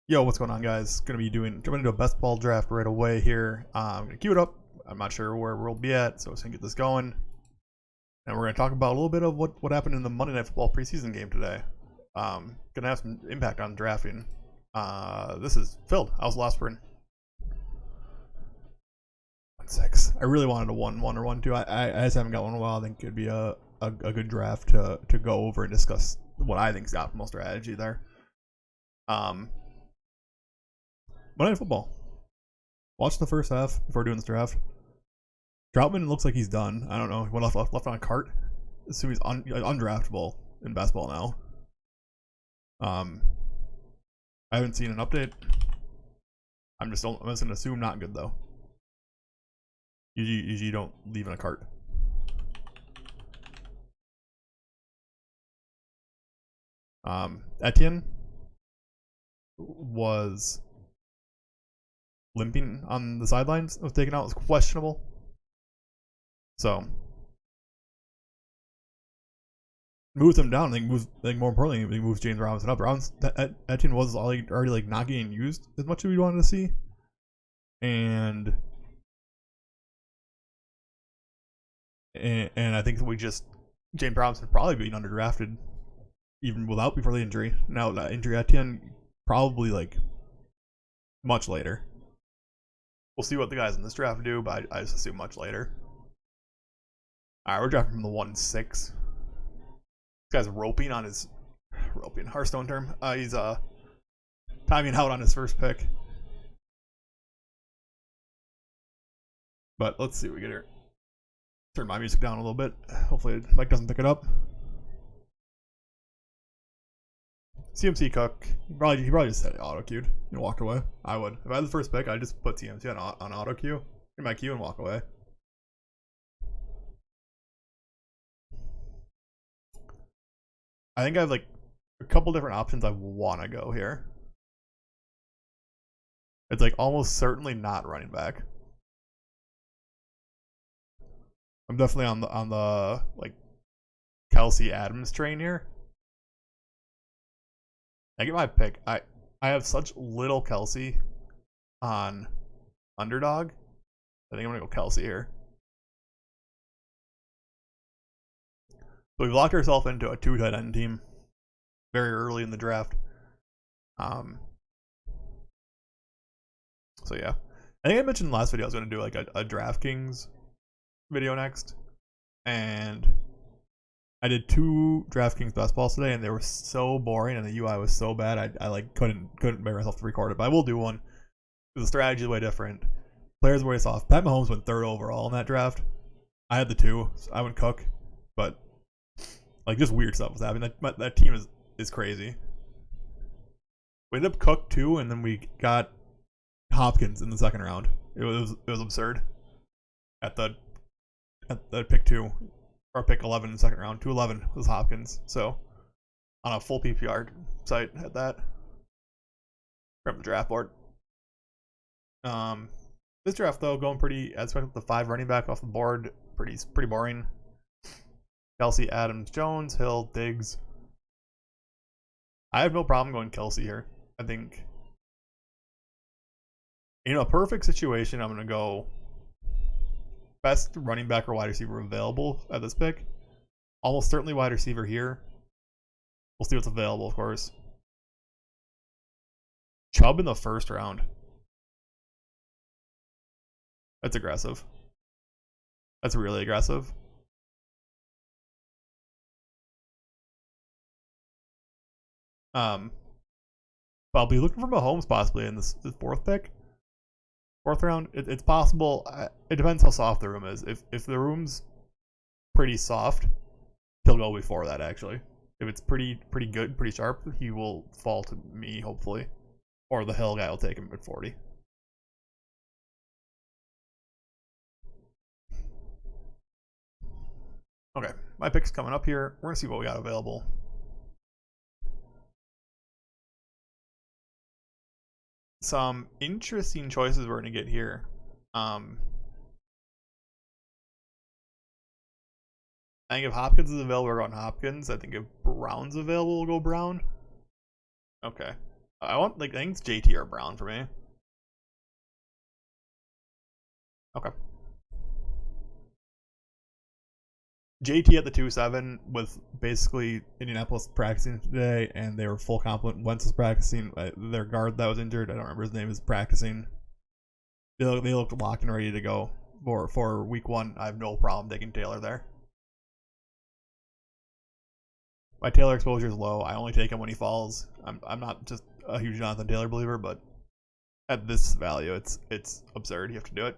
Yo, what's going on, guys? Jumping into a best ball draft right away here. I'm gonna queue it up. I'm not sure where we'll be at, so let's get this going. And we're gonna talk about a little bit of what happened in the Monday Night Football preseason game today. Gonna have some impact on drafting. This is filled. I was the last person. 1-6. I really wanted a 1-1 or 1-2. I just haven't got one in a while. I think it'd be a good draft to go over and discuss what I think is the optimal strategy there. Monday Night Football. Watch the first half before doing this draft. Troutman looks like he's done. I don't know. He went left on a cart. So he's undraftable in basketball now. I haven't seen an update. I'm just gonna assume not good though. Usually you don't leave in a cart. Etienne was limping on the sidelines. Was taken out. It was questionable. So moves him down. I think more importantly, he moves James Robinson up. Etienne was already like not getting used as much as we wanted to see, and I think James Robinson probably being underdrafted even before the injury. Now that injury, Etienne probably like much later. We'll see what the guys in this draft do, but I just assume much later. Alright, we're drafting from the 1-6. This guy's roping on his Hearthstone term. He's timing out on his first pick. But let's see what we get here. Turn my music down a little bit. Hopefully Mike doesn't pick it up. CMC Cook. He probably just said it auto queued and walked away. I would. If I had the first pick, I'd just put CMC on auto queue in my queue and walk away. I think I have like a couple different options I want to go here. It's like almost certainly not running back. I'm definitely on the like Kelce Adams train here. I get my pick. I have such little Kelce on Underdog. I think I'm gonna go Kelce here. So we've locked ourselves into a 2 tight end team very early in the draft. So yeah, I think I mentioned in the last video I was gonna do like a DraftKings video next, and I did 2 DraftKings best balls today, and they were so boring, and the UI was so bad. I like couldn't bring myself to record it, but I will do one. The strategy is way different. Players were way soft. Pat Mahomes went 3rd overall in that draft. I had the 2. So I went Cook, but like just weird stuff was happening. That team is crazy. We ended up Cook 2, and then we got Hopkins in the 2nd round. It was absurd. At the pick 2. Or pick 11 in the 2nd round. 211 was Hopkins. So on a full PPR site at that from the draft board. This draft though going pretty as expected. The 5 running back off the board, pretty boring. Kelce, Adams, Jones, Hill, Diggs. I have no problem going Kelce here. I think in a perfect situation, I'm gonna go best running back or wide receiver available at this pick. Almost certainly wide receiver here. We'll see what's available, of course. Chubb in the 1st round. That's aggressive. That's really aggressive. But I'll be looking for Mahomes possibly in this 4th pick. 4th round, it's possible. It depends how soft the room is. If the room's pretty soft, he'll go before that actually. If it's pretty good, pretty sharp, he will fall to me hopefully, or the Hill guy will take him at 40. Okay, my pick's coming up here. We're gonna see what we got available. Some interesting choices we're gonna get here. I think if Hopkins is available, we're going Hopkins. I think if Brown's available, we'll go Brown. Okay. I think it's JT or Brown for me. Okay. JT at the 2-7 with basically Indianapolis practicing today, and they were full complement. Wentz is practicing. Their guard that was injured, I don't remember his name, is practicing. They looked locked and ready to go for week 1. I have no problem taking Taylor there. My Taylor exposure is low. I only take him when he falls. I'm not just a huge Jonathan Taylor believer, but at this value, it's absurd. You have to do it.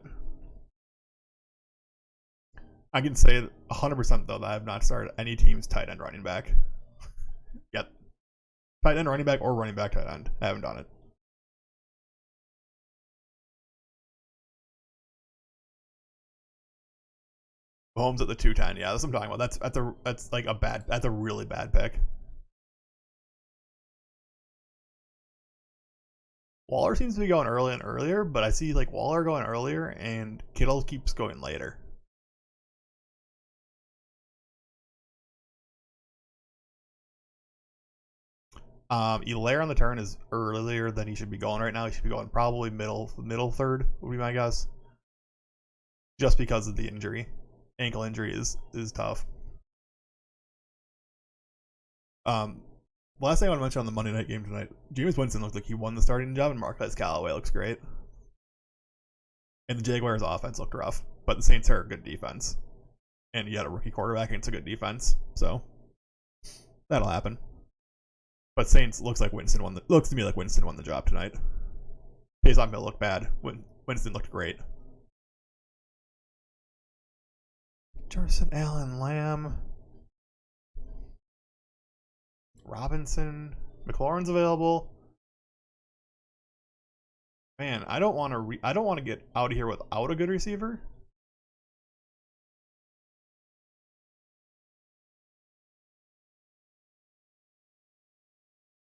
I can say 100% though that I have not started any team's tight end running back yet. Tight end running back or running back tight end. I haven't done it. Mahomes at the 210. Yeah, that's what I'm talking about. That's a really bad pick. Waller seems to be going early and earlier, but I see like Waller going earlier and Kittle keeps going later. Elaire on the turn is earlier than he should be going right now. He should be going probably middle third would be my guess. Just because of the injury. Ankle injury is tough. Last thing I want to mention on the Monday night game tonight, Jameis Winston looked like he won the starting job, and Marquez Callaway looks great. And the Jaguars' offense looked rough, but the Saints are a good defense, and you got a rookie quarterback, and it's a good defense, so that'll happen. But Saints looks to me like Winston won the job tonight. Taysom Hill looked bad. Winston looked great. Jefferson, Allen, Lamb, Robinson, McLaurin's available. Man, I don't want to get out of here without a good receiver.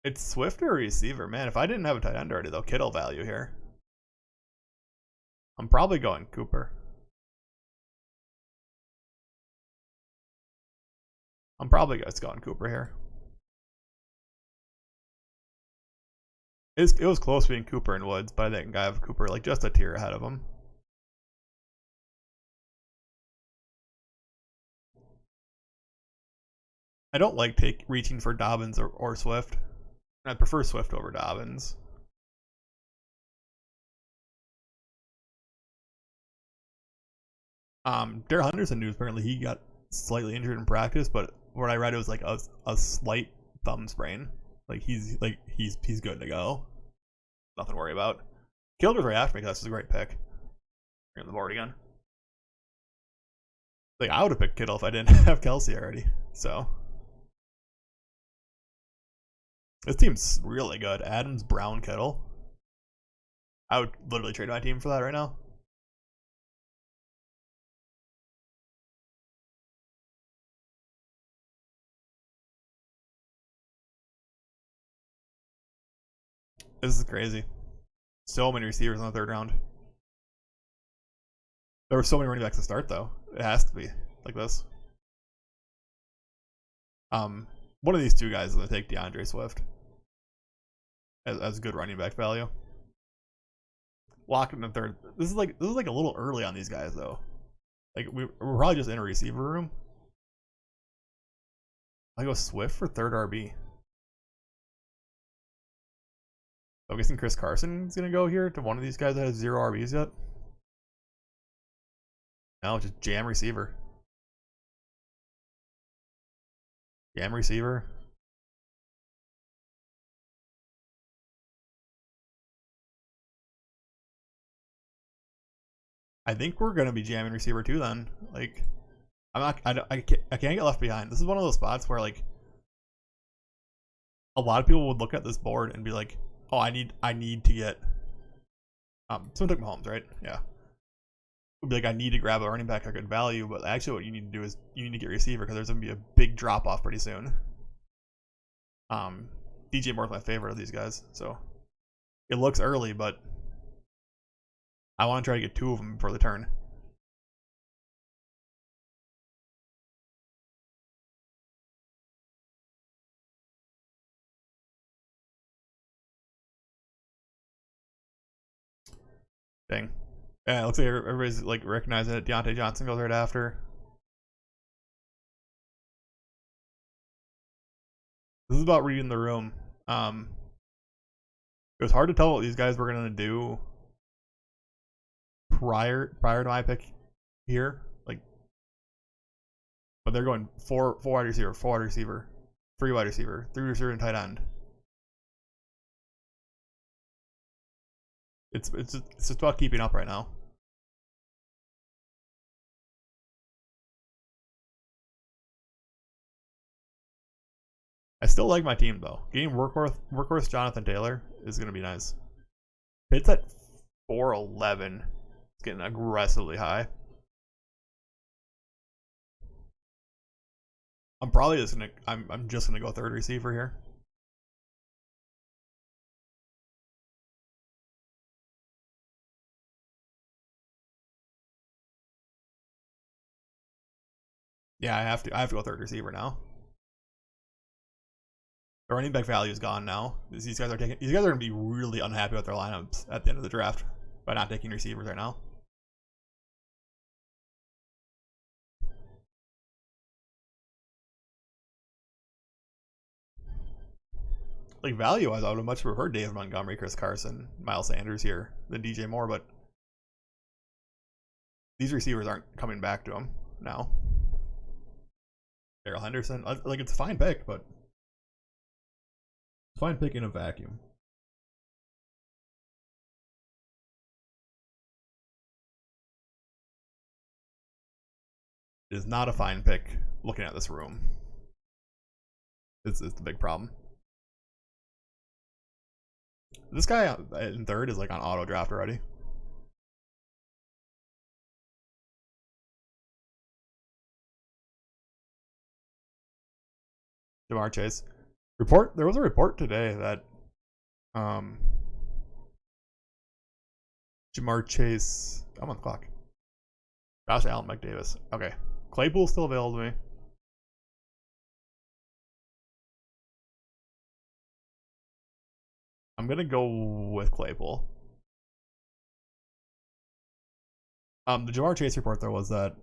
It's Swift or receiver, man. If I didn't have a tight end already, though, Kittle value here. I'm probably going Cooper. I'm probably just going Cooper here. It was close between Cooper and Woods, but I think I have Cooper like just a tier ahead of him. I don't like reaching for Dobbins or Swift. I prefer Swift over Dobbins. Darrell Henderson news apparently he got slightly injured in practice, but what I read it was like a slight thumb sprain. Like he's good to go. Nothing to worry about. Killed right after me because that's a great pick. You're on the board again. Like I would have picked Kittle if I didn't have Kelce already. So this team's really good. Adams, Brown, Kittle. I would literally trade my team for that right now. This is crazy. So many receivers in the 3rd round. There were so many running backs to start, though. It has to be like this. One of these two guys is going to take DeAndre Swift as good running back value. Lock in the 3rd. This is like a little early on these guys, though. Like we're probably just in a receiver room. I go Swift for 3rd RB. I'm guessing Chris Carson's gonna go here to one of these guys that has 0 RBs yet. No, just jam receiver. Jam receiver. I think we're gonna be jamming receiver too. Then, like, I can't get left behind. This is one of those spots where like a lot of people would look at this board and be like, "Oh, I need to get." Someone took Mahomes, right? Yeah. Would be like, I need to grab a running back at good value, but actually, what you need to do is you need to get a receiver because there's gonna be a big drop off pretty soon. DJ Moore's my favorite of these guys, so it looks early, but I want to try to get 2 of them before the turn. Dang. Yeah, it looks like everybody's like recognizing it. Deontay Johnson goes right after. This is about reading the room. It was hard to tell what these guys were gonna do prior to my pick here. Like, but they're going four wide receiver, 3 wide receiver, 3 receiver and tight end. It's just about keeping up right now. I still like my team though. Getting workhorse Jonathan Taylor is gonna be nice. Pitt's at 411. It's getting aggressively high. I'm probably just gonna I'm just gonna go third receiver here. Yeah, I have to go third receiver now. The running back value is gone now. These guys are gonna be really unhappy with their lineups at the end of the draft by not taking receivers right now. Like value wise, I would have much preferred Dave Montgomery, Chris Carson, Miles Sanders here than DJ Moore, but these receivers aren't coming back to him now. Darrell Henderson, like it's a fine pick, but fine pick in a vacuum. It is not a fine pick looking at this room. It's the big problem. This guy in third is like on auto draft already. Jamar Chase. There was a report today that Jamar Chase, I'm on the clock. Josh Allen, Mike Davis. Okay. Claypool's still available to me. I'm gonna go with Claypool. The Jamar Chase report though was that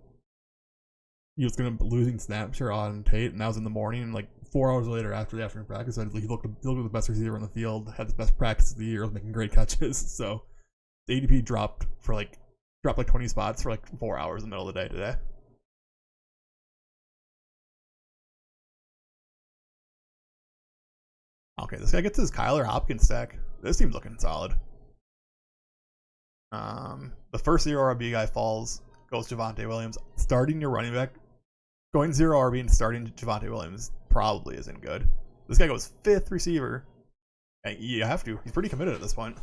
he was gonna be losing snap share on Tate, and that was in the morning. And like 4 hours later, after the afternoon practice, he looked like the best receiver in the field, had the best practice of the year, was making great catches. So the ADP dropped like 20 spots for like 4 hours in the middle of the day today. Okay, this guy gets his Kyler Hopkins stack. This team's looking solid. The first 0 RB guy falls, goes Devonte Williams. Starting your running back, going 0 RB and starting Devonte Williams probably isn't good. This guy goes 5th receiver. And you have to. He's pretty committed at this point.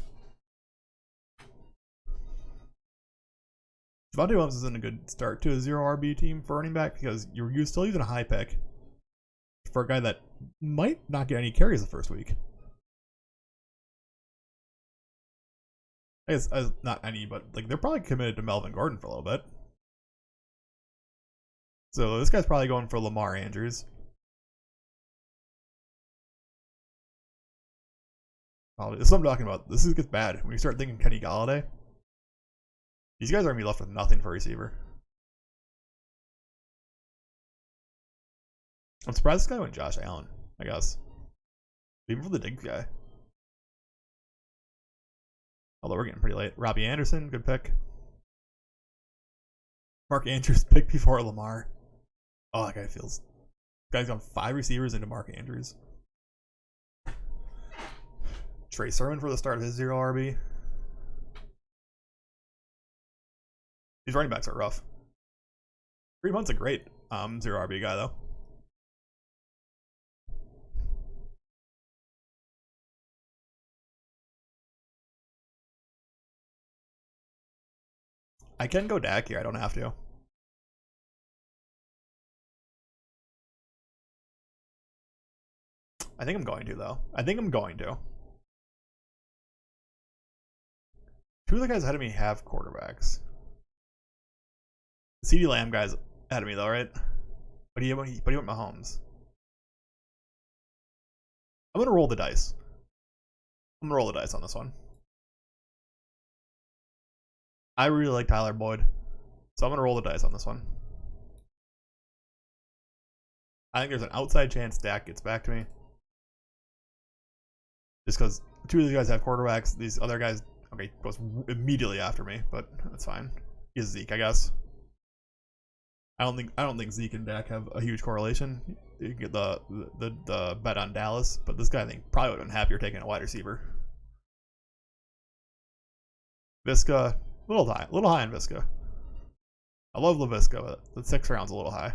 Devonte Williams isn't a good start to a 0 RB team for running back because you're still using a high pick for a guy that might not get any carries the first week. I guess not any, but like they're probably committed to Melvin Gordon for a little bit. So this guy's probably going for Lamar Andrews. This is what I'm talking about. This gets bad when you start thinking Kenny Galladay. These guys are gonna be left with nothing for receiver. I'm surprised this guy went Josh Allen, I guess. Even for the Diggs guy. Although we're getting pretty late. Robbie Anderson, good pick. Mark Andrews pick before Lamar. Oh, that guy feels. This guy's got 5 receivers into Mark Andrews. Trey Sermon for the start of his 0 RB. These running backs are rough. 3 months a great 0 RB guy though. I can go Dak here. I don't have to. I think I'm going to though. Two of the guys ahead of me have quarterbacks. The CeeDee Lamb guy's ahead of me though, right? But he went Mahomes. I'm gonna roll the dice. I'm gonna roll the dice on this one. I really like Tyler Boyd, so I'm gonna roll the dice on this one. I think there's an outside chance Dak gets back to me, just because two of these guys have quarterbacks. These other guys, okay, goes immediately after me, but that's fine. He's Zeke, I guess. I don't think Zeke and Dak have a huge correlation. You get the bet on Dallas, but this guy I think probably would have been happier taking a wide receiver. Visca, a little high on Visca. I love LaVisca, but the 6th round's a little high.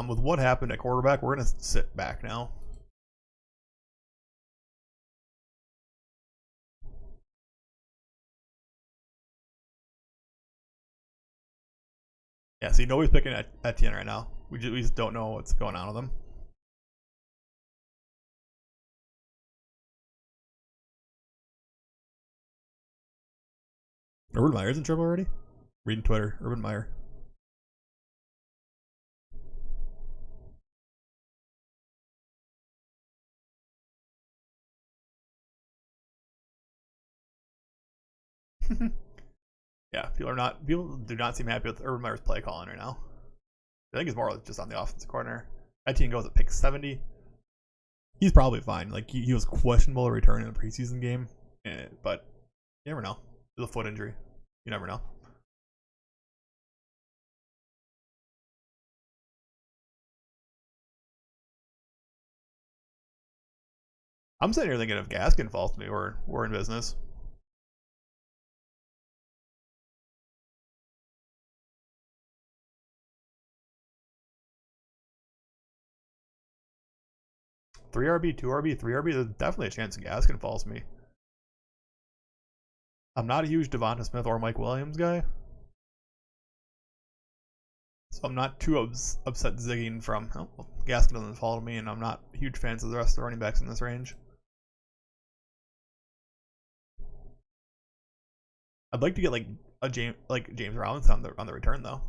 With what happened at quarterback, we're gonna sit back now. Yeah, see, nobody's picking Etienne right now. We just don't know what's going on with him. Urban Meyer's in trouble already? Reading Twitter, Urban Meyer. Yeah, people do not seem happy with Urban Meyer's play calling right now. I think it's more just on the offensive corner. Etienne goes at pick 70. He's probably fine. Like he was questionable to return in a preseason game, but you never know. It's a foot injury. You never know. I'm sitting here thinking if Gaskin falls to me, we're in business. Three RB, 2 RB, 3 RB. There's definitely a chance Gaskin falls to me. I'm not a huge Devonta Smith or Mike Williams guy, so I'm not too upset zigging from Gaskin doesn't fall to me, and I'm not huge fans of the rest of the running backs in this range. I'd like to get like a James Robinson on the return though.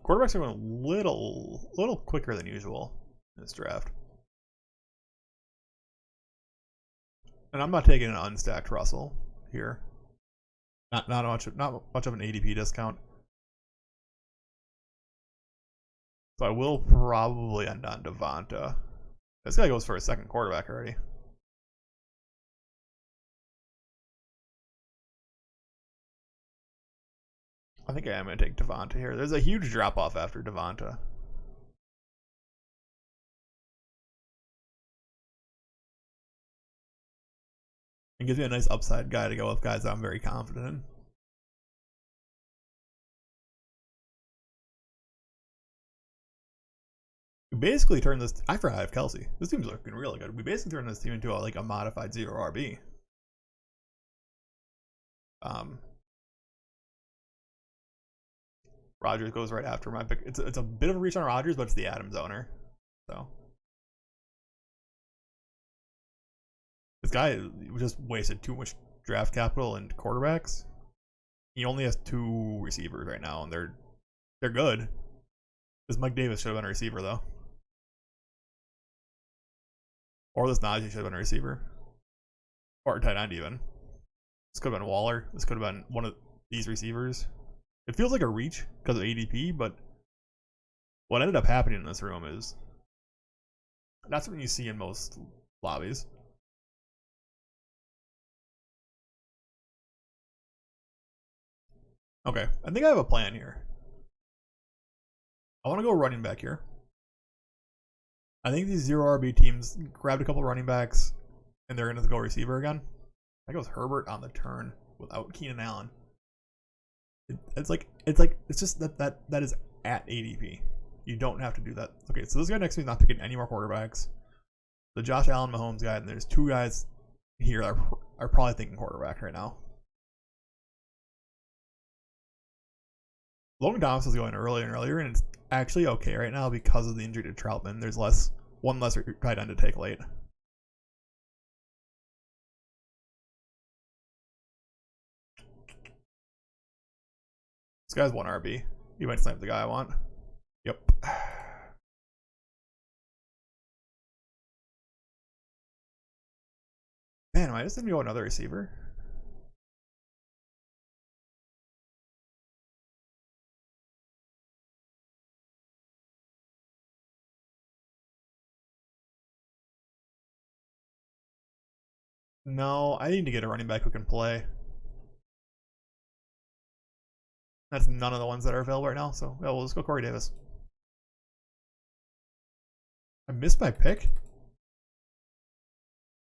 Quarterbacks are going a little quicker than usual in this draft. And I'm not taking an unstacked Russell here. Not much of an ADP discount. So I will probably end on Devonta. This guy goes for a second quarterback already. I think I am going to take Devonta here. There's a huge drop off after Devonta. It gives me a nice upside guy to go with guys that I'm very confident in. We basically turned this. I forgot I have Kelce. This team's looking really good. We basically turned this team into a modified 0 RB. Rodgers goes right after my pick. It's a bit of a reach on Rodgers, but it's the Adams owner. So this guy just wasted too much draft capital and quarterbacks. He only has 2 receivers right now, and they're good. This Mike Davis should have been a receiver though, or this Najee should have been a receiver, or a tight end even. This could have been Waller. This could have been one of these receivers. It feels like a reach because of ADP, but what ended up happening in this room is that's what you see in most lobbies. Okay, I think I have a plan here. I want to go running back here. I think these 0 RB teams grabbed a couple running backs, and they're going to go receiver again. I goes Herbert on the turn without Keenan Allen. It's just that is at ADP. You don't have to do that. Okay, so this guy next to me is not picking any more quarterbacks. The Josh Allen Mahomes guy, and there's 2 guys here that are probably thinking quarterback right now. Logan Thomas is going earlier and earlier, and it's actually okay right now because of the injury to Troutman. There's one less tight end to take late. This guy's 1 RB. He might snipe the guy I want. Yep. Man, am I just gonna go another receiver? No, I need to get a running back who can play. That's none of the ones that are available right now, so yeah, we'll just go Corey Davis. I missed my pick?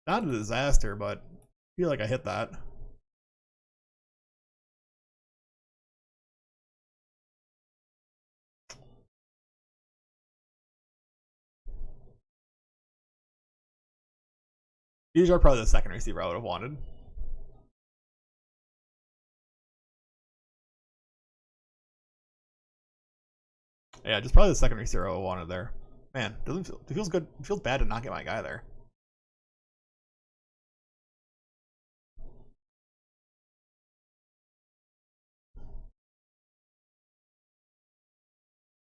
Not a disaster, but I feel like I hit that. These are probably the second receiver I would have wanted. Yeah, just probably the second receiver I wanted there. Man, it feels good. It feels bad to not get my guy there.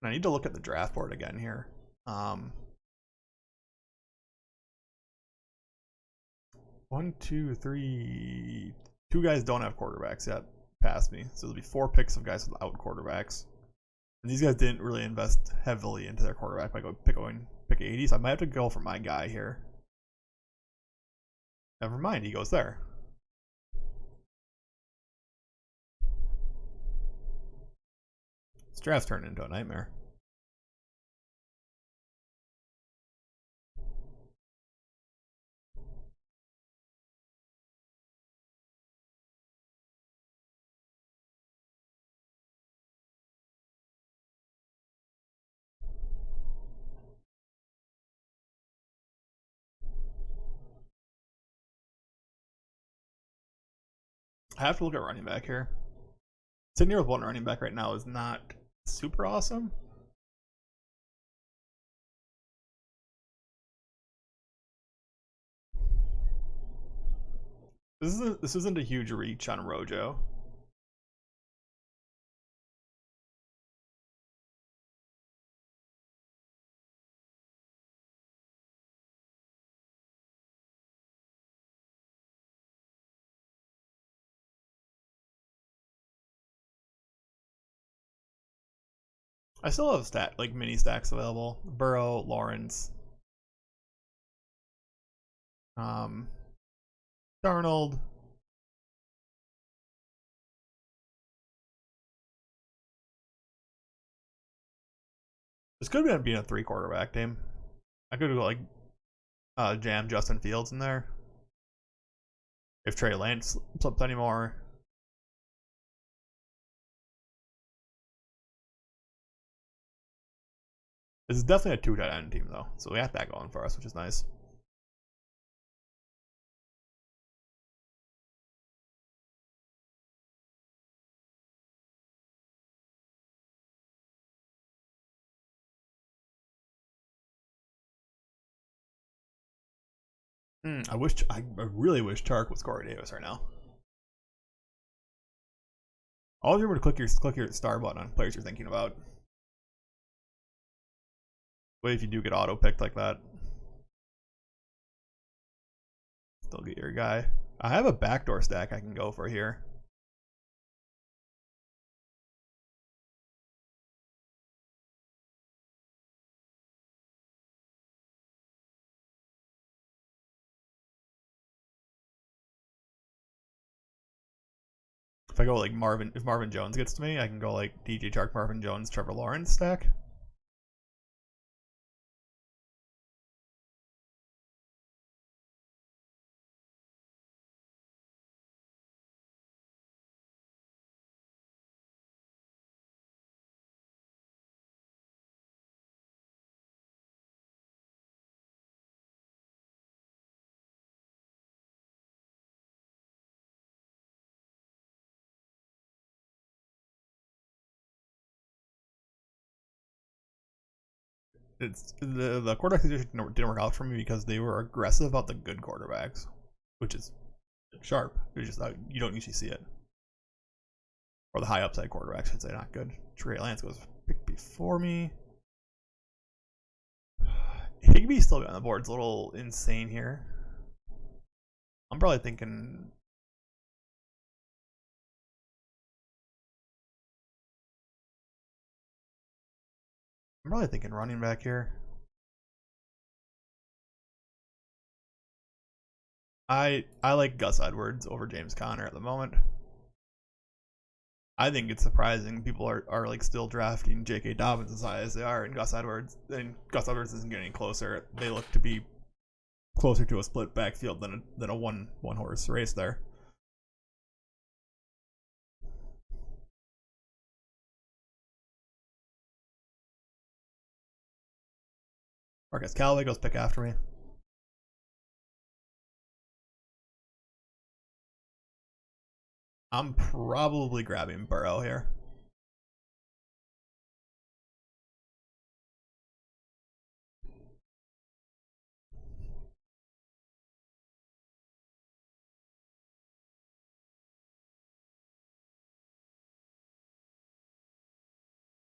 And I need to look at the draft board again here. 1, 2, 3. 2 guys don't have quarterbacks yet past me, so there'll be 4 picks of guys without quarterbacks. And these guys didn't really invest heavily into their quarterback by going pick 80, so I might have to go for my guy here. Never mind, he goes there. This draft's turned into a nightmare. I have to look at running back here. Sitting here with 1 running back right now is not super awesome. This isn't a huge reach on Rojo. I still have mini stacks available. Burrow, Lawrence, Darnold. This could be being a 3 quarterback team. I could go like jam Justin Fields in there. If Trey Lance slips anymore. This is definitely a 2 tight end team though, so we got that going for us, which is nice. I really wish Chark was Corey Davis right now. Always remember to click your star button on players you're thinking about. But if you do get auto picked like that, still get your guy. I have a backdoor stack I can go for here. If I go like if Marvin Jones gets to me, I can go like DJ Chark, Marvin Jones, Trevor Lawrence stack. The quarterback situation didn't work out for me because they were aggressive about the good quarterbacks, which is sharp. It's just you don't usually see it. Or the high upside quarterback, I should say, not good. Trey Lance goes pick before me. Higbee's still on the board. It's a little insane here. I'm probably thinking... running back here. I like Gus Edwards over James Conner at the moment. I think it's surprising people are like still drafting J.K. Dobbins as high as they are, and Gus Edwards isn't getting closer. They look to be closer to a split backfield than a one horse race there. Marcus Callaway goes pick after me. I'm probably grabbing Burrow here.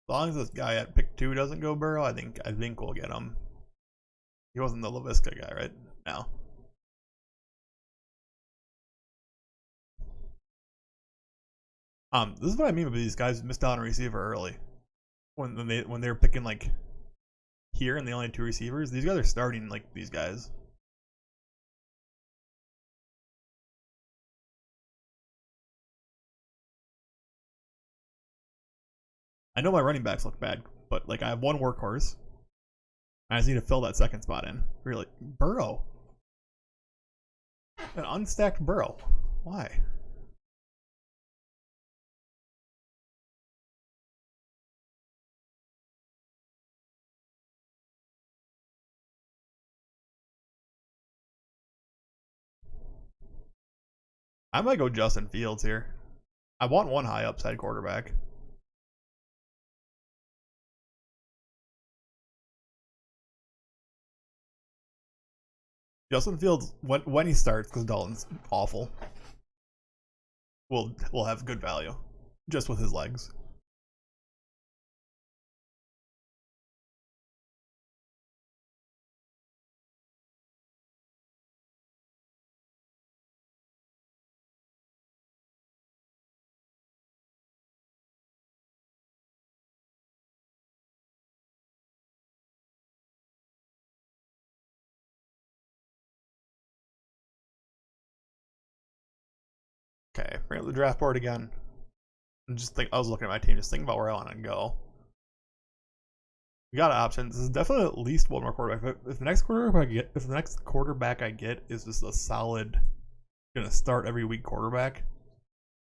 As long as this guy at pick 2 doesn't go Burrow, I think we'll get him. He wasn't the LaVisca guy, right? No. This is what I mean by these guys missed out on a receiver early. When they're picking like here and they only had 2 receivers, these guys are starting like these guys. I know my running backs look bad, but like I have one workhorse. I just need to fill that second spot in. Really, Burrow, an unstacked Burrow. Why? I might go Justin Fields here. I want one high upside quarterback. Justin Fields, when he starts, because Dalton's awful, will have good value, just with his legs. Okay, bring up the draft board again. I was looking at my team, just thinking about where I want to go. We got options. This is definitely at least one more quarterback. If the next quarterback I get is just a solid, gonna start every week quarterback,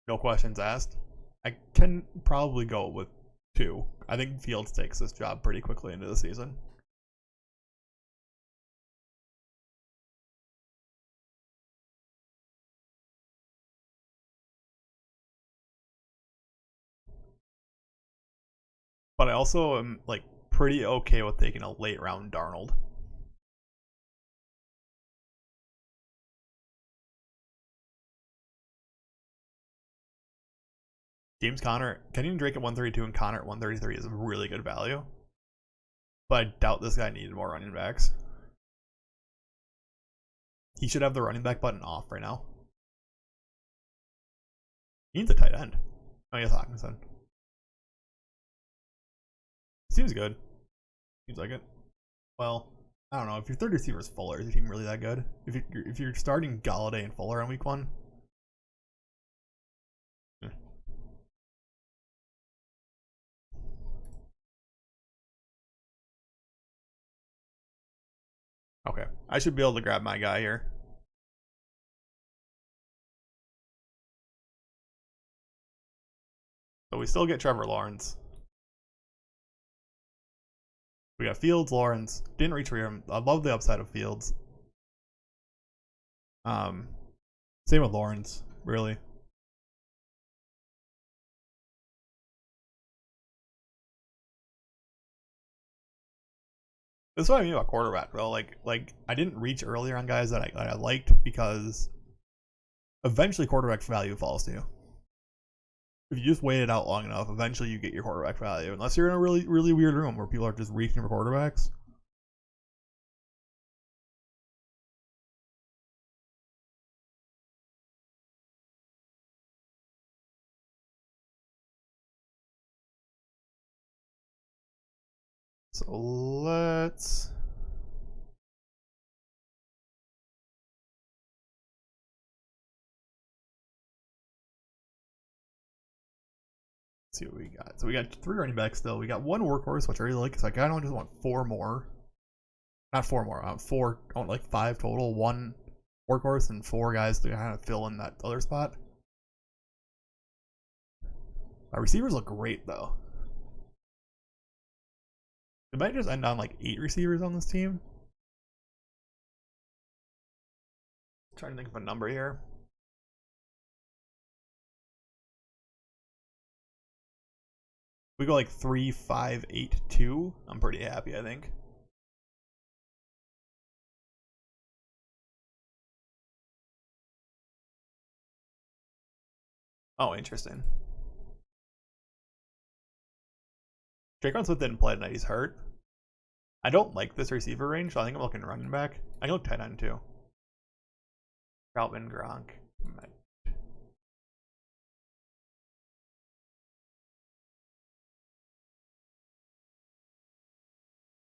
no questions asked, I can probably go with 2. I think Fields takes this job pretty quickly into the season. But I also am like pretty okay with taking a late round Darnold. James Conner, Kenyon Drake at 132 and Conner at 133 is a really good value. But I doubt this guy needed more running backs. He should have the running back button off right now. He needs a tight end. Oh, yes, Hopkins. Seems good. Seems like it. Well, I don't know. If your third receiver is Fuller, is your team really that good? If you're starting Galladay and Fuller on week 1, okay, I should be able to grab my guy here. So we still get Trevor Lawrence. We got Fields, Lawrence. Didn't reach for him. I love the upside of Fields. Same with Lawrence, really. That's what I mean about quarterback, though. Like I didn't reach earlier on guys that I liked because eventually quarterback value falls to you. if you just wait it out long enough, eventually you get your quarterback value. Unless you're in a really, really weird room where people are just reaching for quarterbacks. So let's see what we got. So we got 3 running backs still. We got 1 workhorse, which I really like. So I kind of just want 4 more. Not 4 more. I want 4. I want like 5 total. 1 workhorse and 4 guys to kind of fill in that other spot. My receivers look great though. It might just end on like 8 receivers on this team. Trying to think of a number here. We go like 3, 5, 8, 2. I'm pretty happy, I think. Oh, interesting. Draquan Smith didn't play tonight. He's hurt. I don't like this receiver range, so I think I'm looking running back. I can look tight end too. Troutman, Gronk.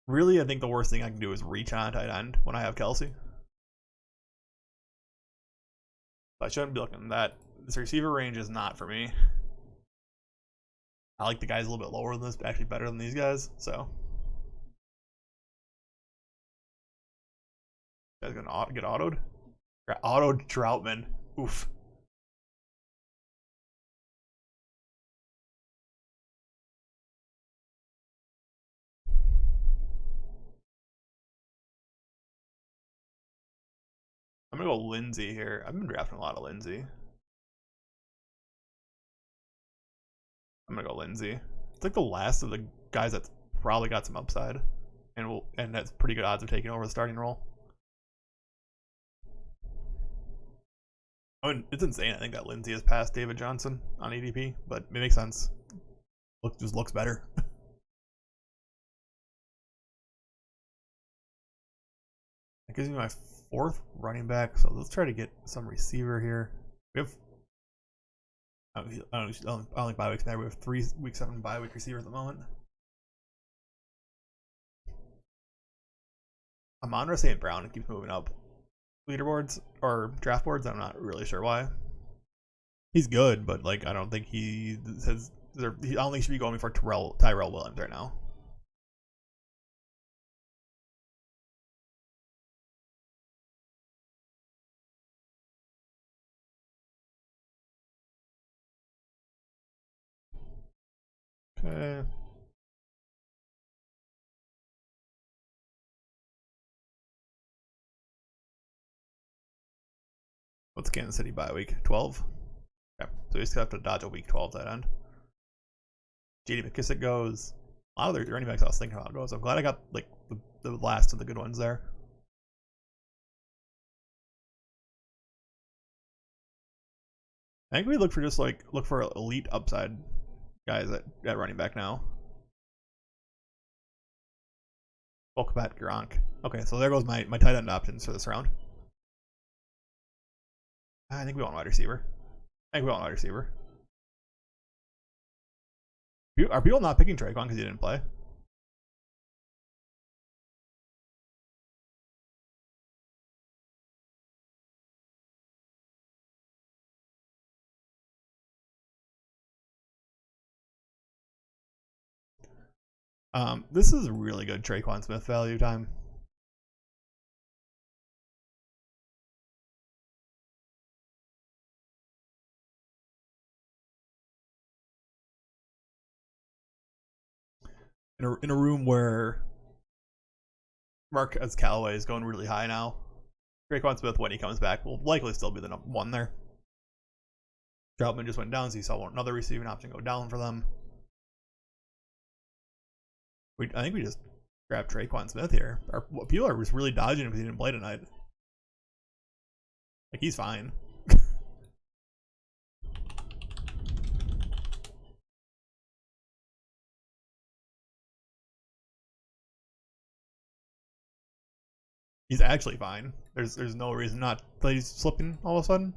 Really, I think the worst thing I can do is reach on a tight end when I have Kelce. I shouldn't be looking at that. This receiver range is not for me. I like the guys a little bit lower than this, but actually better than these guys, so. You guys gonna get autoed? Autoed Troutman. Oof. I'm gonna go Lindsey here. I've been drafting a lot of Lindsey. I'm gonna go Lindsey. It's like the last of the guys that's probably got some upside, and that's pretty good odds of taking over the starting role. I mean, it's insane. I think that Lindsey has passed David Johnson on ADP, but it makes sense. Just looks better. That gives me my 4th running back. So let's try to get some receiver here. We have I don't think bye weeks matter. We have 3 week 7 bye week receivers at the moment. Amon-Ra St. Brown keeps moving up leaderboards or draft boards. I'm not really sure why. He's good, but like I don't think he has. I don't think he should be going for Tyrell Williams right now. Okay. What's Kansas City bye week? 12? Okay. So we just have to dodge a week 12 tight end. JD McKissick goes. A lot of the running backs I was thinking about goes. I'm glad I got like the last of the good ones there. I think we look for elite upside guys at running back now. Volkbat, Gronk. Okay, so there goes my tight end options for this round. I think we want wide receiver. Are people not picking Draquan because he didn't play? This is really good Draquan Smith value time. In a room where Marquez Callaway is going really high now, Draquan Smith, when he comes back, will likely still be the number 1 there. Troutman just went down, so you saw another receiving option go down for them. I think we just grabbed Draquan Smith here. People are just really dodging him because he didn't play tonight. Like, he's fine. He's actually fine. There's no reason not that he's slipping all of a sudden.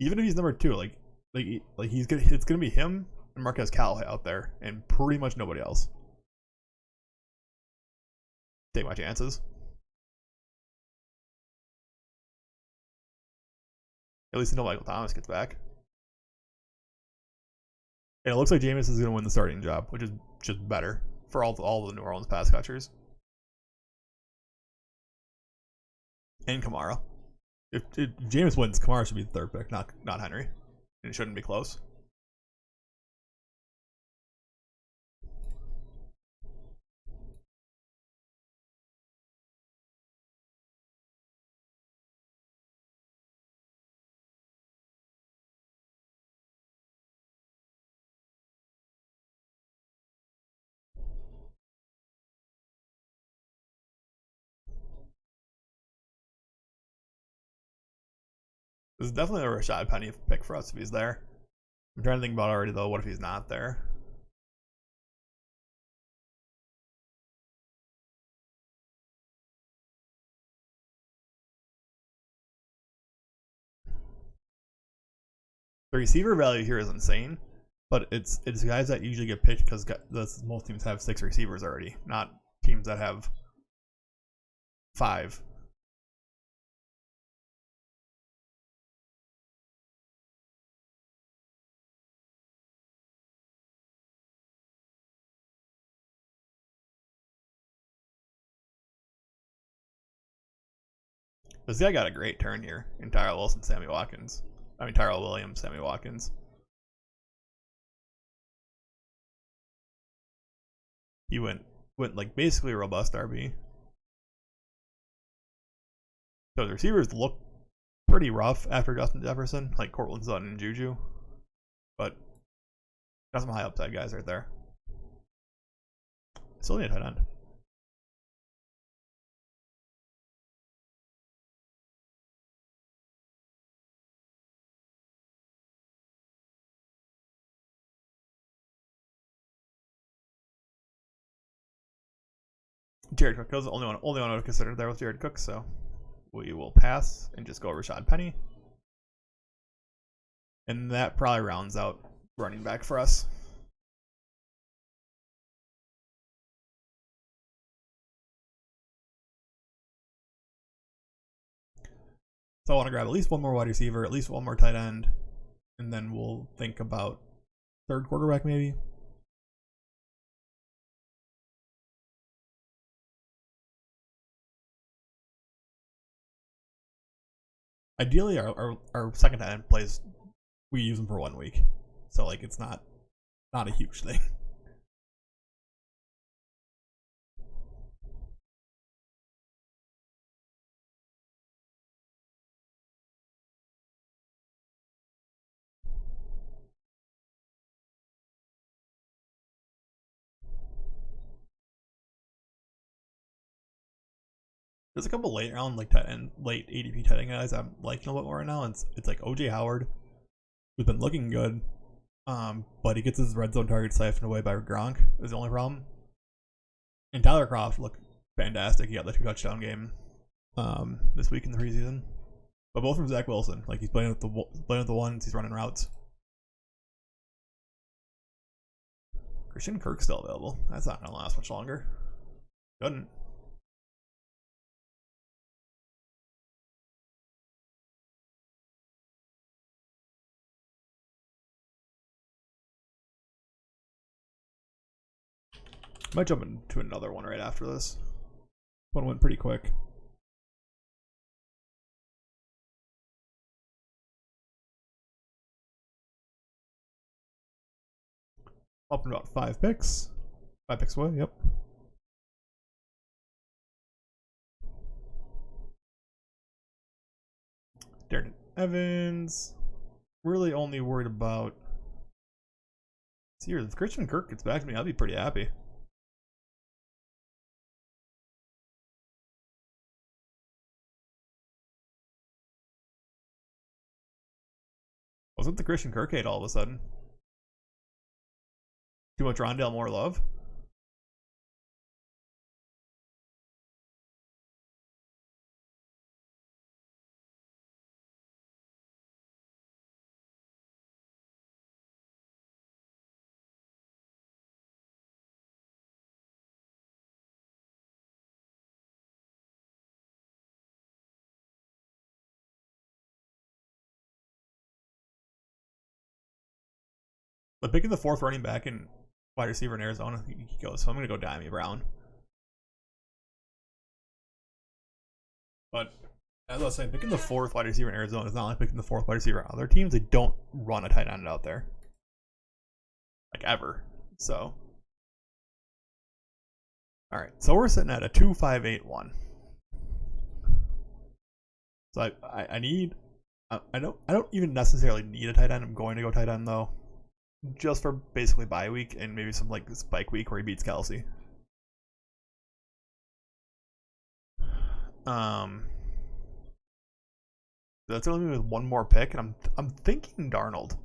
Even if he's number 2, like he's gonna it's gonna be him and Marquez Callaway out there, and pretty much nobody else. Take my chances. At least until Michael Thomas gets back. And it looks like Jameis is gonna win the starting job, which is just better for all the New Orleans pass catchers. And Kamara. If Jameis wins, Kamara should be the third pick, not Henry. And it shouldn't be close. This is definitely a Rashad Penny pick for us if he's there. I'm trying to think about already though. What if he's not there? The receiver value here is insane, but it's guys that usually get picked because most teams have 6 receivers already, not teams that have 5. This guy got a great turn here in Tyrell Williams, Sammy Watkins. He went like basically a robust RB. So the receivers look pretty rough after Justin Jefferson, like Cortland Sutton and Juju. But got some high upside guys right there. Still need a tight end. Jared Cook was the only one I would consider there with Jared Cook, so we will pass and just go Rashad Penny. And that probably rounds out running back for us. So I want to grab at least one more wide receiver, at least one more tight end, and then we'll think about third quarterback maybe. Ideally, our second tight end plays, we use him for 1 week, so like it's not a huge thing. There's a couple late round late ADP tight end guys I'm liking a little bit more right now. It's like OJ Howard, who's been looking good, but he gets his red zone target siphoned away by Gronk is the only problem. And Tyler Kroft looked fantastic. He got the 2 touchdown game this week in the preseason, but both from Zach Wilson. Like he's playing with the ones, he's running routes. Christian Kirk's still available. That's not gonna last much longer. Couldn't. Might jump into another one right after this. One went pretty quick. Up in about 5 picks. 5 picks away, yep. Evans. Really only worried about. See here, if Christian Kirk gets back to me, I'll be pretty happy. Wasn't the Christian Kirk hate all of a sudden? Too much Rondale Moore love? But picking the fourth running back and wide receiver in Arizona, he goes. So I'm going to go Diami Brown. But as I was saying, picking the fourth wide receiver in Arizona is not like picking the fourth wide receiver on other teams. They don't run a tight end out there. Like ever. So. Alright, so we're sitting at a 2-5-8-1. So I need I don't even necessarily need a tight end. I'm going to go tight end though. Just for basically bye week and maybe some like spike week where he beats Kelce. That's only with one more pick, and I'm thinking Darnold.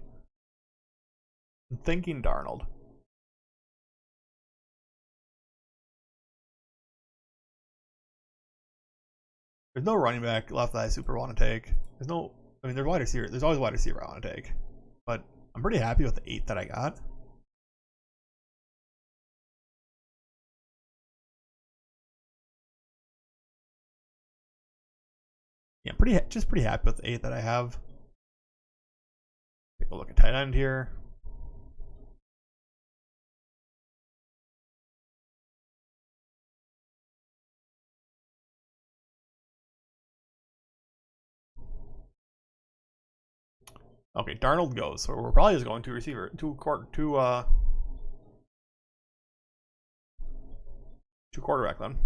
There's no running back left that I super want to take. There's wide receiver. There's always wide receiver I want to take, but I'm pretty happy with the 8 that I got. Yeah, I'm pretty happy with the 8 that I have. Take a look at tight end here. Okay, Darnold goes, so we're probably just going to receiver, two quarterback then.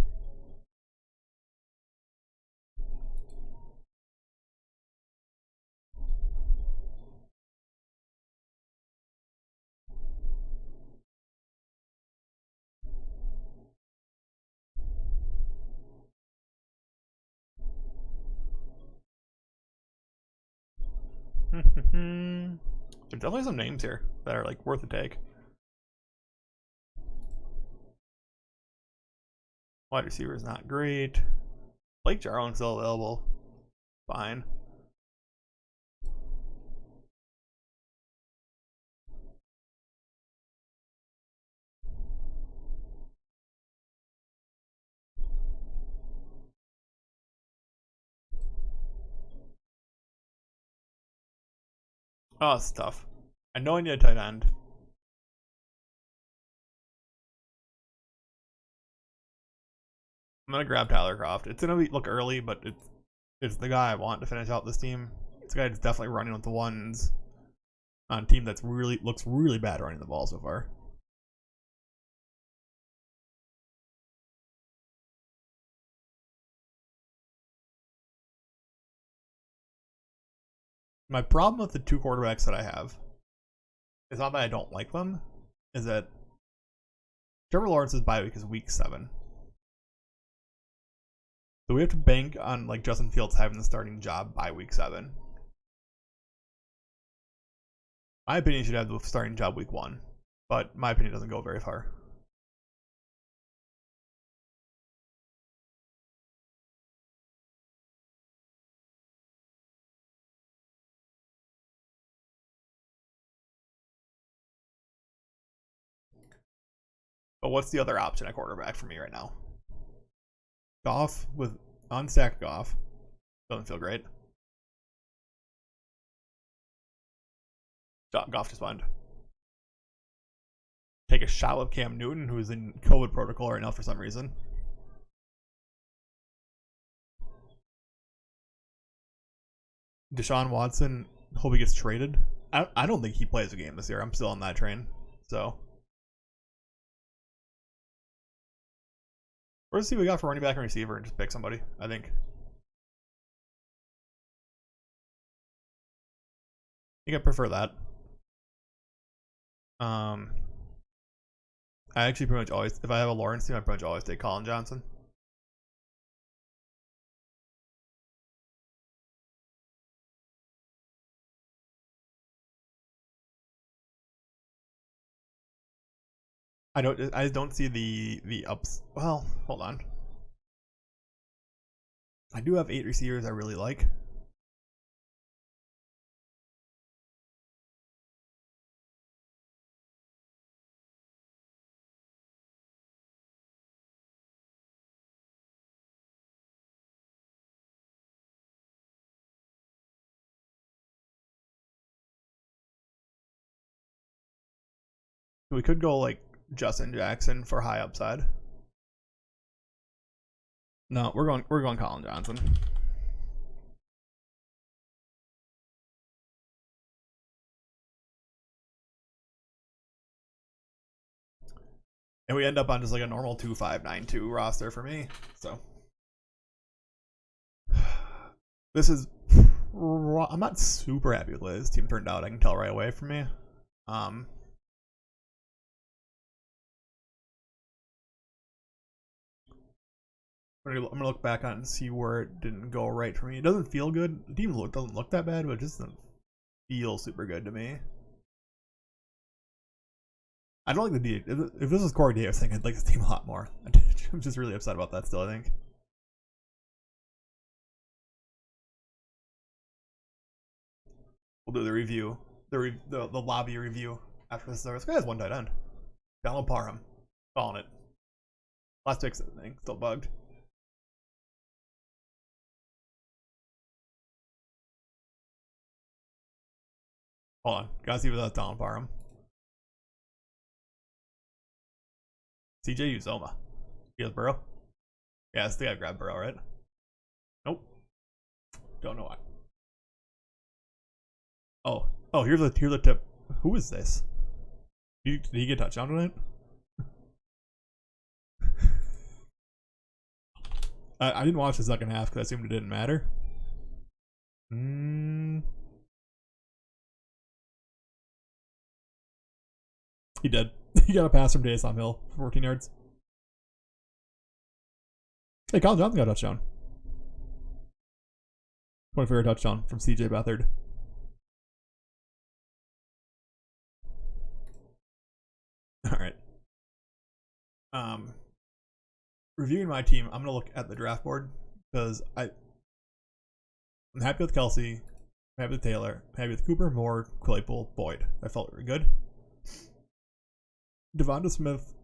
There's definitely some names here that are like worth a take. Wide receiver is not great. Blake Jarwin's still available. Fine. Oh, it's tough. I know I need a tight end. I'm gonna grab Tyler Kroft. It's gonna look early, but it's the guy I want to finish out this team. It's a guy that's definitely running with the ones on a team that's looks really bad running the ball so far. My problem with the 2 quarterbacks that I have is not that I don't like them, is that Trevor Lawrence's bye week is week 7. So we have to bank on like Justin Fields having the starting job by week 7. My opinion, he should have the starting job week 1, but my opinion doesn't go very far. But what's the other option at quarterback for me right now? Goff with unstacked Goff doesn't feel great. Goff just won. Take a shot with Cam Newton, who's in COVID protocol right now for some reason. Deshaun Watson, hope he gets traded. I don't think he plays a game this year. I'm still on that train. So let's see what we got for running back and receiver and just pick somebody, I think. think I prefer that. I actually pretty much always, if I have a Lawrence team, I pretty much always take Colin Johnson. I don't see the ups. Well, hold on. I do have 8 receivers I really like. We could go like Justin Jackson for high upside. No, we're going Colin Johnson. And we end up on just like a normal 2-5-9-2 roster for me. So this is, I'm not super happy with the way this team turned out. I can tell right away from me. I'm gonna look back on it and see where it didn't go right for me. It doesn't feel good. The team doesn't look that bad, but it just doesn't feel super good to me. I don't like the D. If this was Corey Davis, I think I'd like this team a lot more. I'm just really upset about that still, I think. We'll do the review, the lobby review after this. This guy has one tight end. Donald Parham. Calling it. Last pick's thing. Still bugged. Hold on. Gotta see if that's Donald Parham. CJ Uzoma. He has Burrow? Yeah, I think I grabbed Burrow, right? Nope. Don't know why. Oh, here's a tip. Who is this? Did he get a touchdown tonight? I didn't watch the second half because I assumed it didn't matter. He did. He got a pass from Daeson Hill, 14 yards. Hey, Colin Johnson got a touchdown. 24-yard touchdown from CJ Beathard. All right. Reviewing my team, I'm gonna look at the draft board because I'm happy with Kelce, I'm happy with Taylor, I'm happy with Cooper, Moore, Claypool, Boyd. I felt really good. Devonta Smith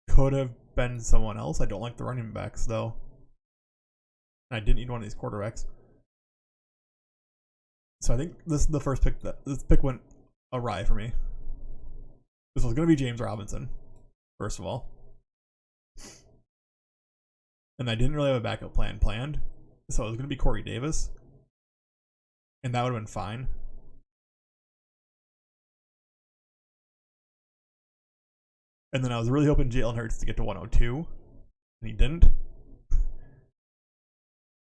could have been someone else. I don't like the running backs though. I didn't need one of these quarterbacks. So I think this is the first pick this pick went awry for me. This was going to be James Robinson, first of all. And I didn't really have a backup plan planned. So it was going to be Corey Davis. And that would have been fine. And then I was really hoping Jalen Hurts to get to 102. And he didn't.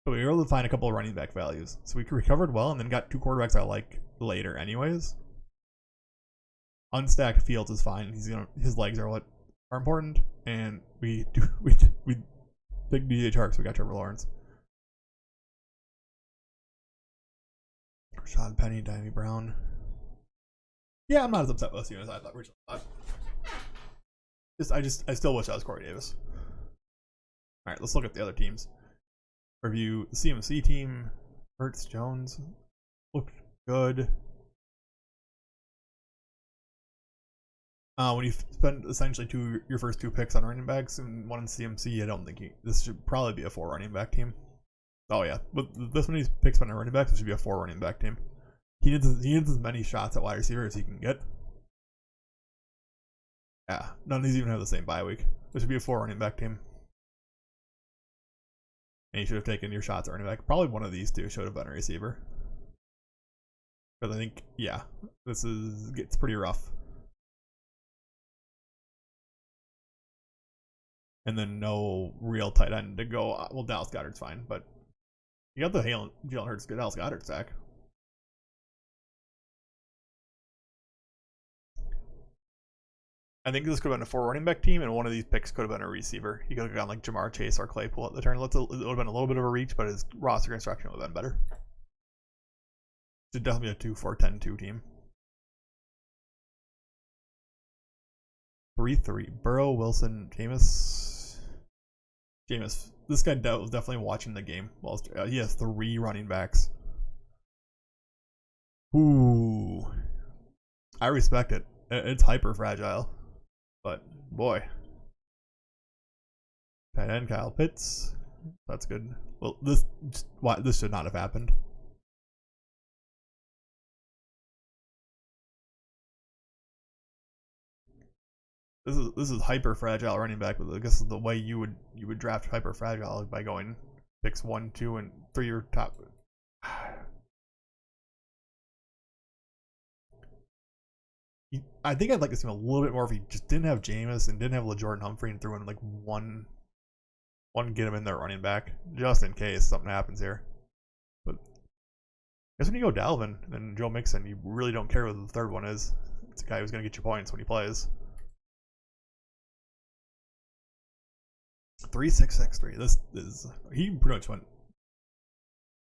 But we were able to find a couple of running back values. So we recovered well and then got 2 quarterbacks I like later anyways. Unstacked Fields is fine. His legs are what are important. And we big DJ Charks, we got Trevor Lawrence. Rashad Penny, Davy Brown. Yeah, I'm not as upset with this as I thought originally. I still wish I was Corey Davis. Alright, let's look at the other teams. Review the CMC team. Hurts Jones. Looked good. When you spend essentially your first 2 picks on running backs and 1 in CMC, I don't think this should probably be a 4 running back team. Oh yeah, but this many picks on running backs, it should be a 4 running back team. He needs as many shots at wide receiver as he can get. Yeah, none of these even have the same bye week. This should be a 4 running back team. And you should have taken your shots at running back. Probably one of these 2 should have been a receiver. Because I think, yeah, gets pretty rough. And then no real tight end to go. Well, Dallas Goedert's fine, but you got the Jalen Hurts Dallas Goedert stack. I think this could have been a 4 running back team, and one of these picks could have been a receiver. He could have gone like Jamar Chase or Claypool at the turn. It would have been a little bit of a reach, but his roster construction would have been better. Should definitely be a 2-4-10-2 team. 3-3. Burrow, Wilson, Jameis. This guy was definitely watching the game. Well, he has 3 running backs. Ooh. I respect it. It's hyper fragile. But, boy. Tight end Kyle Pitts. That's good. Well, this should not have happened. This is hyper fragile running back, but I guess the way you would draft hyper fragile by going picks 1, 2, and 3 or top. I think I'd like to see him a little bit more if he just didn't have Jameis and didn't have LeJordan Humphrey and threw in like one get him in there running back just in case something happens here. But I guess when you go Dalvin and Joe Mixon, you really don't care what the third one is. It's a guy who's going to get you points when he plays. 3-6-6-3. This is he pretty much went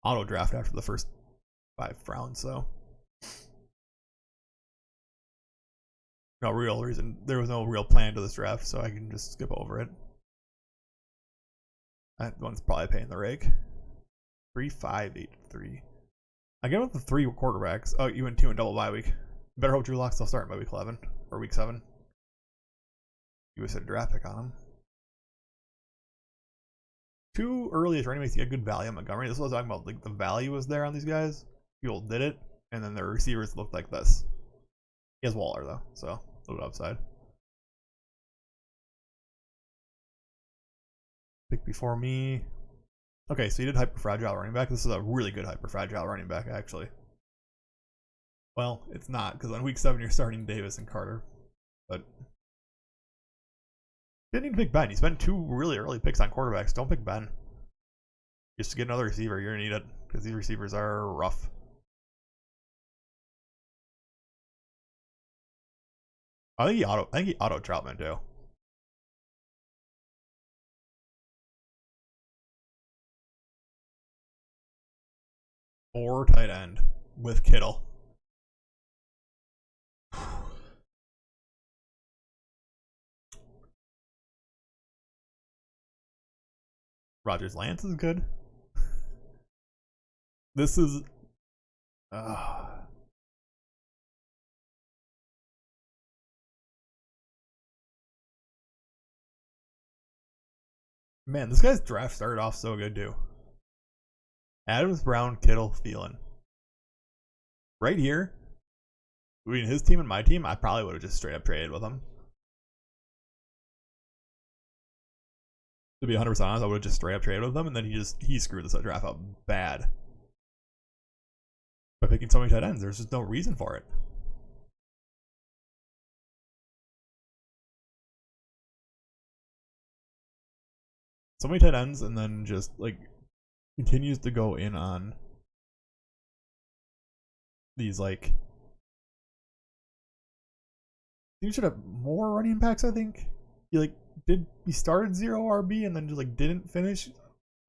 auto draft after the first 5 rounds, so no real reason. There was no real plan to this draft, so I can just skip over it. That one's probably paying the rake. 3-5-8-3. I get with the 3 quarterbacks. Oh, you went 2 in double bye week. Better hope Drew Lock's still starting by week 11 or week 7. You was a draft pick on him. 2 earliest running backs, you get good value on Montgomery. This is what I was talking about. Like, the value was there on these guys. People did it, and then their receivers looked like this. He has Waller, though, so a little bit upside. Pick before me. Okay, so you did hyper-fragile running back. This is a really good hyper-fragile running back, actually. Well, it's not, because on week 7 you're starting Davis and Carter. But didn't need to pick Ben. You spent 2 really early picks on quarterbacks. Don't pick Ben. Just to get another receiver, you're gonna need it because these receivers are rough. I think he auto Troutman too. Or tight end with Kittle. Rogers Lance is good. This is man, this guy's draft started off so good too. Adams, Brown, Kittle, Thielen. Right here, between his team and my team, I probably would have just straight up traded with him. To be 100% honest, I would have just straight up traded with him, and then he screwed this draft up bad by picking so many tight ends. There's just no reason for it. So many tight ends, and then just like continues to go in on these like. You should have more running backs. I think he started 0 RB and then just like didn't finish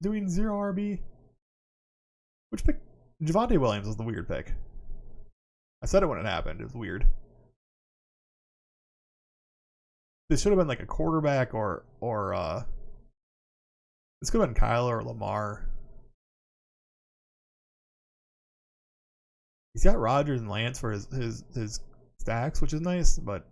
doing 0 RB. Which pick? Devonte Williams was the weird pick. I said it when it happened. It was weird. This should have been like a quarterback or this could have been Kyle or Lamar. He's got Rodgers and Lance for his stacks, which is nice, but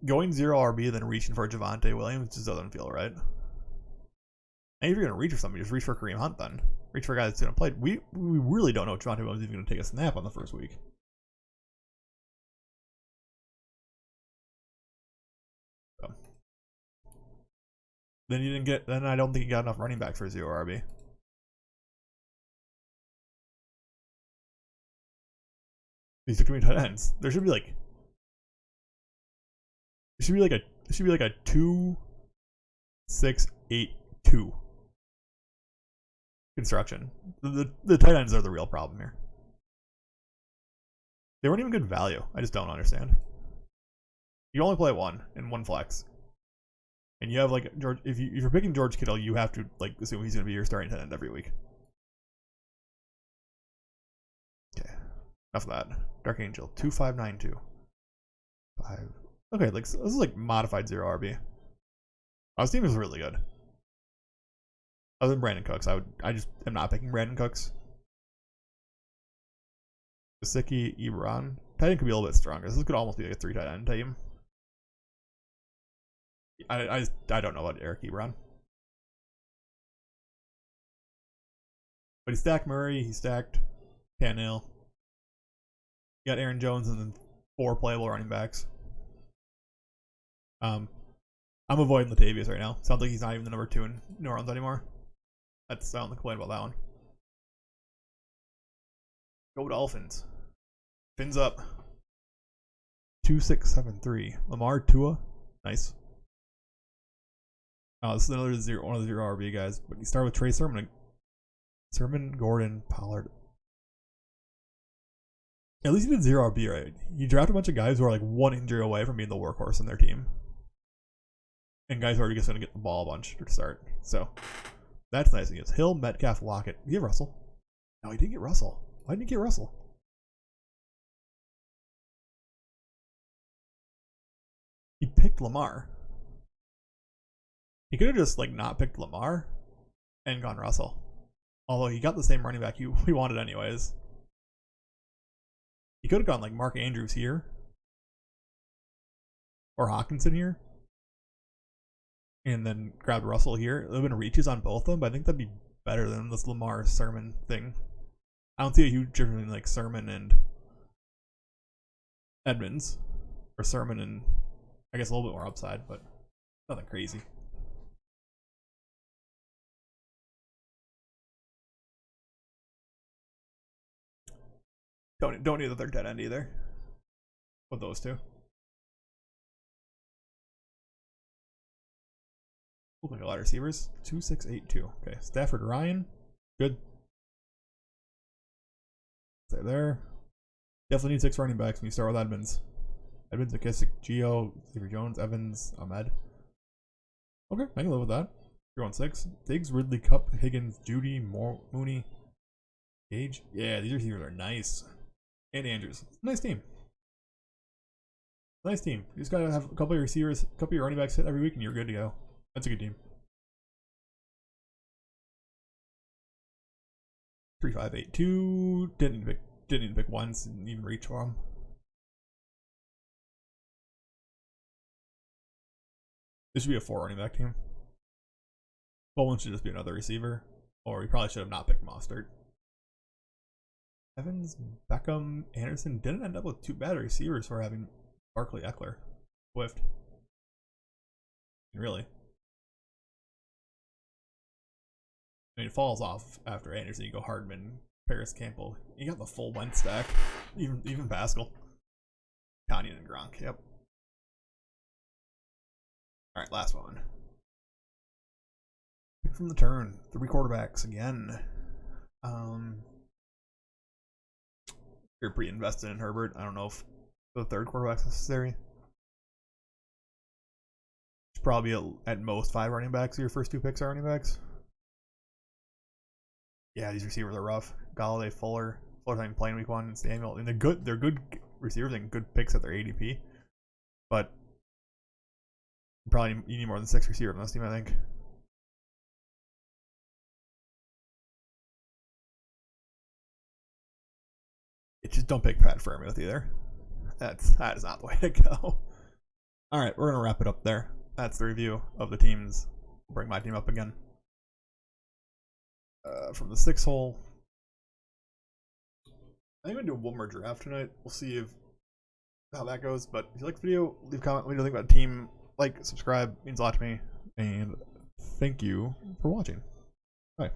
going 0 RB then reaching for Devonte Williams just doesn't feel right. And if you're gonna reach for somebody, just reach for Kareem Hunt then. Reach for a guy that's gonna play. We really don't know if Devonte Williams is even gonna take a snap on the first week. So. Then you didn't get. Then I don't think you got enough running backs for 0 RB. These are too many tight ends. There should be like. It should be like a 2-6-8-2 construction. The tight ends are the real problem here. They weren't even good value. I just don't understand. You only play one in one flex, and you have like George. If you're picking George Kittle, you have to like assume he's going to be your starting tight end every week. Okay, enough of that. Dark Angel 2592. 5. Okay, like so this is like modified 0 RB. His team is really good. Other than Brandon Cooks, I just am not picking Brandon Cooks. Gesicki, Ebron. Tight end could be a little bit stronger. This could almost be like a 3 tight end team. I don't know about Eric Ebron. But he stacked Murray, he stacked Tannehill. You got Aaron Jones and then 4 playable running backs. I'm avoiding Latavius right now. Sounds like he's not even the number 2 in New Orleans anymore. That's I don't complain about that one. Go Dolphins. Fins up. 2673. Lamar Tua. Nice. Oh, this is another one of the 0 RB guys. But you start with Trey Sermon. Sermon, Gordon, Pollard. At least he did 0 RB right. You draft a bunch of guys who are like 1 injury away from being the workhorse in their team. And guys who are just going to get the ball a bunch to start. So, that's nice. He gets Hill, Metcalf, Lockett. Did he get Russell? No, he didn't get Russell. Why didn't he get Russell? He picked Lamar. He could have just like not picked Lamar and gone Russell. Although he got the same running back we wanted anyways. He could have gone like Mark Andrews here. Or Hopkinson here. And then grabbed Russell here. It would have been reaches on both of them, but I think that'd be better than this Lamar Sermon thing. I don't see a huge difference between like Sermon and Edmonds. Or Sermon and I guess a little bit more upside, but nothing crazy. Don't need the third tight end either. With those two. Oh my god, wide receivers. 2682. Okay. Stafford Ryan. Good. Stay there. Definitely need 6 running backs when you start with Edmonds. Edmonds, McKissick, Gio, Xavier Jones, Evans, Ahmed. Okay, I can live with that. You're on 6. Diggs, Ridley, Cup, Higgins, Judy, Mooney, Gage. Yeah, these receivers are nice. And Andrews. Nice team. Nice team. You just gotta have a couple of your receivers, a couple of your running backs hit every week, and you're good to go. That's a good team. 3582. Didn't need to pick once and even reach for him. This should be a 4 running back team. Bowman should just be another receiver. Or you probably should have not picked Mostert. Evans, Beckham, Anderson didn't end up with too bad receivers for having Barkley, Eckler, Swift. Really. I mean, it falls off after Anderson. You go Hardman, Paris Campbell. You got the full Wentz stack. Even Pascal. Kanye and Gronk. Yep. Alright, last one. Pick from the turn. 3 quarterbacks again. You're pretty invested in Herbert. I don't know if the 3rd quarterback's necessary. It's probably at most 5 running backs. Your first 2 picks are running backs. Yeah, these receivers are rough. Galladay, Fuller not even playing week 1, and Samuel. And they're good receivers and good picks at their ADP. But you need more than 6 receivers on this team, I think. Just don't pick Pat Freiermuth either. That is not the way to go. All right, we're gonna wrap it up there. That's the review of the teams. I'll bring my team up again. From the 6 hole, I think I'm gonna do one more draft tonight. We'll see how that goes. But if you like the video, leave a comment. What do you think about the team? Like, subscribe, means a lot to me. And thank you for watching. Bye.